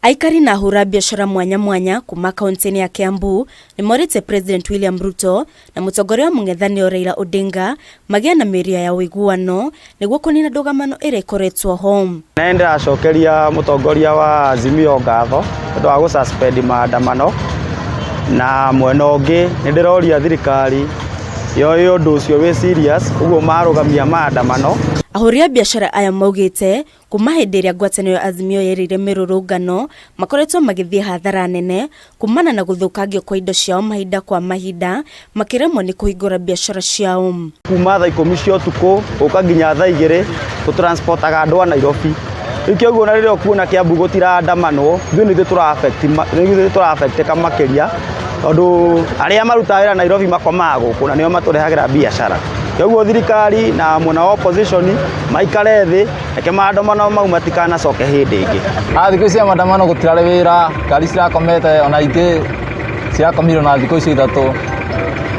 Aikari na ahura biashara mwanya mwanya kuma kaunti ya Kiambu ni morite President William Ruto na mutongoria wa mung'ethanio Raila Odinga magĩa na mĩario ya ũiguano nĩguo kũnina ndũgamano ĩrĩa ĩkoretwo ho. Nenda acokeria mutongoria wa Azimio ngatho nĩ wa gũsuspend maandamano na mwena ũngĩ nĩ ndĩroria thirikari yo ũndũ ũcio wĩ serious ũguo marũgamia maandamano. Ahũri biashara aya maugĩte kuma hĩndĩ ĩrĩa ngwatanĩro ya Azimio yerire mĩrũrũngano makoretwo magĩthiĩ hathara nene kumana na gũthũkangio kwa indo ciao mahinda kwa mahinda makĩremwo nĩ kũhingũra biashara ciao. Kuma thaa 10 cia ũtukũ ũka nginya thaa 2 tũtransportaga andũ a Nairobi. Ikio ũguo na rĩrĩa kuona Kiambu gũtiraandamanwo nĩ tũra-affect makĩria tondũ arĩa marutaga wĩra Nairobi makomaga gũkũ na nĩo matũrehagĩra biashara. Ũguo thirikari na mwena wa opposition maikare thĩ reke maandamano mau matikanacoke hĩndĩ ĩngĩ. Thikũ cia maandamano gũtirarĩ wĩra, ngari cirakomete ona ingĩ cirakomirwo na thikũ icio 3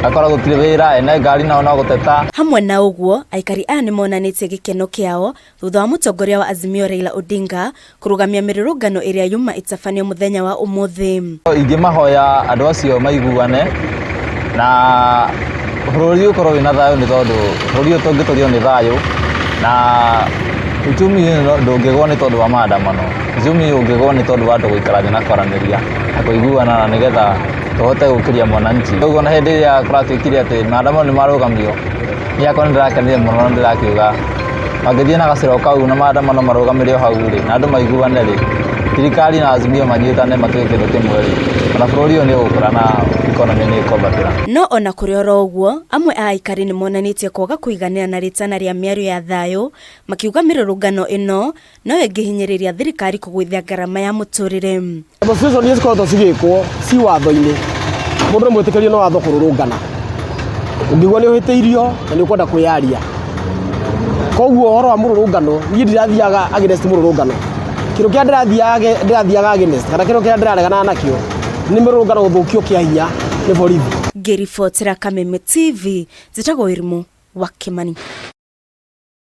akora gũtirĩ wĩra ene ngari nao no gũteta. Hamwe na ũguo aikari aya nĩ monanĩtie gĩkeno kĩao thutha wa mũtongoria wa Azimio Raila Odinga kũrũgamia mĩrũrũngano ĩrĩa yuma ĩtabanio mũthenya wa ũmũthĩ. Ingĩmahoya andũ acio maiguane na bũrũri ũkorwo wĩna thayũ nĩ tondũ bũrũri ũyũ tũngĩtũrio nĩ thayũ na uchumi ndũngĩgwa nĩ tondũ wa maandamano. Uchumi ũngĩgwa nĩ tondũ wa andũ gũikara thĩ na kwaranĩria na kũiguana na nĩgetha tũhote gũkĩria mwananchi. Ũguo na hĩndĩ ĩrĩa kũratuĩkire atĩ maandamano nĩ marũgamio nĩakwa nĩndĩrakenire mũno na ndĩrakiuga mangĩthiĩ na gacĩro kau na maandamano marũgamĩre hau rĩ na andũ maiguane rĩ thirikari na Azimio manyitane matuĩke kĩndũ kĩmwe rĩ na bũrũri ũyũ nĩ ũgũkũra na economy nĩ ĩkwambatĩra. No ona kũrĩ oro ũguo amwe a aikari nĩ monanĩtie kwaga kũiganĩra na rĩtana rĩa mĩario ya thayũ makiuga mĩrũrũngano ĩno no ĩngĩhinyĩrĩria thirikari kũgũithia ngarama ya mũtũrĩre. Negotiation nĩ cikoretwo cigĩkwo ci watho-inĩ mũndũ mwĩtĩkĩrie no watho kũrũrũngana ũngĩgwa nĩ ũhĩtĩirio na nĩ ũkwenda kwĩyaria. Koguo ũhoro wa mũrũrũngano niĩ ndirathiaga against mũrũrũngano. Kĩrĩa kĩa ndĩrathiaga against kana kĩrĩa kĩa ndĩraregana nakĩo nĩ mũrũrũngano gũthũkio kĩa hinya nĩ borithi. Ngĩribotera Kameme TV njĩtagwo Irimo wa Kimani.